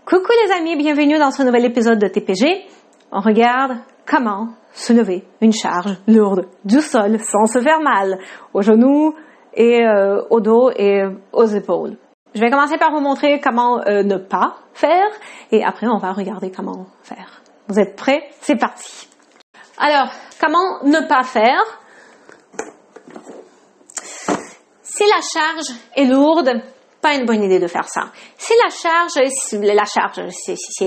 Coucou les amis, bienvenue dans ce nouvel épisode de TPG. On regarde comment soulever une charge lourde du sol sans se faire mal aux genoux et au dos et aux épaules. Je vais commencer par vous montrer comment ne pas faire et après on va regarder comment faire. Vous êtes prêts? C'est parti! Alors, comment ne pas faire? Si la charge est lourde, pas une bonne idée de faire ça. Si elle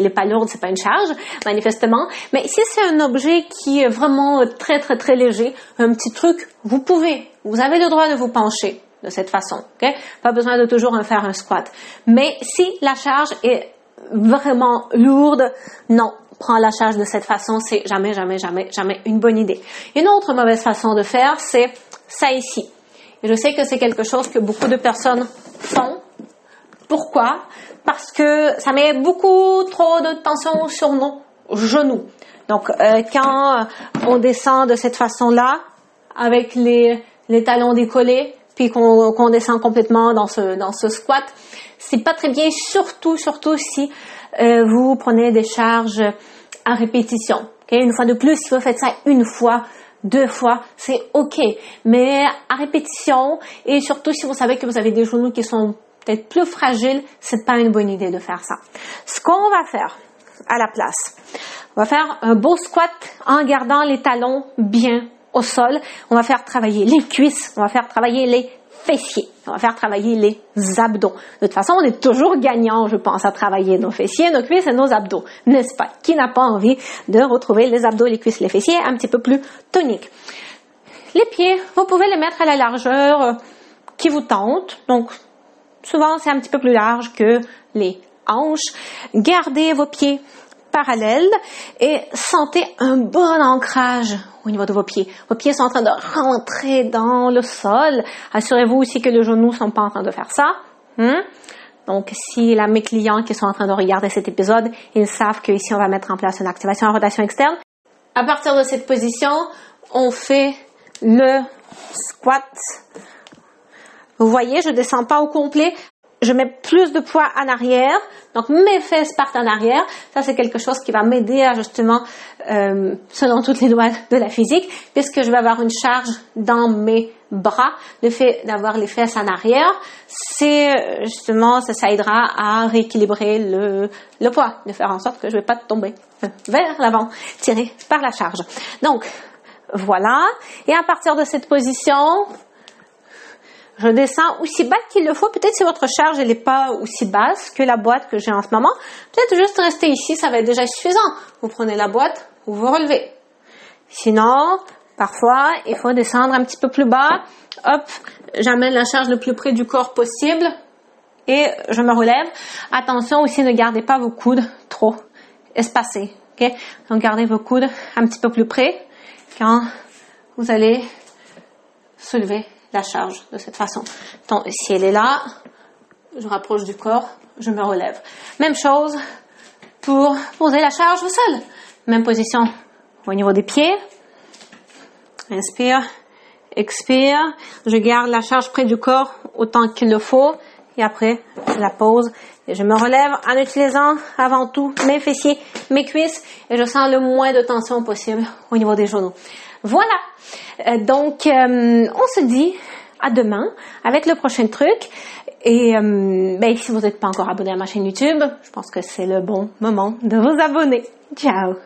n'est pas lourde, c'est pas une charge, manifestement. Mais si c'est un objet qui est vraiment très, très, très léger, un petit truc, vous avez le droit de vous pencher de cette façon, ok? Pas besoin de toujours faire un squat. Mais si la charge est vraiment lourde, non. Prends la charge de cette façon, c'est jamais, jamais, jamais, jamais une bonne idée. Une autre mauvaise façon de faire, c'est ça ici. Et je sais que c'est quelque chose que beaucoup de personnes font. Pourquoi? Parce que ça met beaucoup trop de tension sur nos genoux. Donc, quand on descend de cette façon-là, avec les talons décollés, puis qu'on descend complètement dans ce squat, c'est pas très bien, surtout si vous prenez des charges à répétition. Okay? Une fois de plus, si vous faites ça une fois, 2 fois, c'est OK. Mais à répétition, et surtout si vous savez que vous avez des genoux qui sont peut-être plus fragiles, c'est pas une bonne idée de faire ça. Ce qu'on va faire à la place, on va faire un beau squat en gardant les talons bien au sol. On va faire travailler les cuisses, on va faire travailler les fessiers, on va faire travailler les abdos. De toute façon, on est toujours gagnant, je pense, à travailler nos fessiers, nos cuisses et nos abdos, n'est-ce pas? Qui n'a pas envie de retrouver les abdos, les cuisses, les fessiers un petit peu plus toniques? Les pieds, vous pouvez les mettre à la largeur qui vous tente. Donc, souvent, c'est un petit peu plus large que les hanches. Gardez vos pieds parallèles et sentez un bon ancrage au niveau de vos pieds. Vos pieds sont en train de rentrer dans le sol. Assurez-vous aussi que les genoux ne sont pas en train de faire ça. Donc, si mes clients qui sont en train de regarder cet épisode, ils savent qu'ici, on va mettre en place une activation en rotation externe. À partir de cette position, on fait le squat. Vous voyez, je ne descends pas au complet. Je mets plus de poids en arrière. Donc, mes fesses partent en arrière. Ça, c'est quelque chose qui va m'aider à justement, selon toutes les lois de la physique, puisque je vais avoir une charge dans mes bras. Le fait d'avoir les fesses en arrière, c'est justement, ça aidera à rééquilibrer le poids, de faire en sorte que je ne vais pas tomber vers l'avant, tiré par la charge. Donc, voilà. Et à partir de cette position, je descends aussi bas qu'il le faut. Peut-être si votre charge n'est pas aussi basse que la boîte que j'ai en ce moment. Peut-être juste rester ici, ça va être déjà suffisant. Vous prenez la boîte, vous vous relevez. Sinon, parfois, il faut descendre un petit peu plus bas. Hop, j'amène la charge le plus près du corps possible et je me relève. Attention aussi, ne gardez pas vos coudes trop espacés. Okay? Donc, gardez vos coudes un petit peu plus près quand vous allez soulever la charge de cette façon. Donc, si elle est là, je rapproche du corps, je me relève. Même chose pour poser la charge au sol. Même position au niveau des pieds. Inspire, expire. Je garde la charge près du corps autant qu'il le faut. Et après, je la pose et je me relève en utilisant avant tout mes fessiers, mes cuisses. Et je sens le moins de tension possible au niveau des genoux. Voilà. Donc, on se dit à demain avec le prochain truc. Et si vous n'êtes pas encore abonné à ma chaîne YouTube, je pense que c'est le bon moment de vous abonner. Ciao!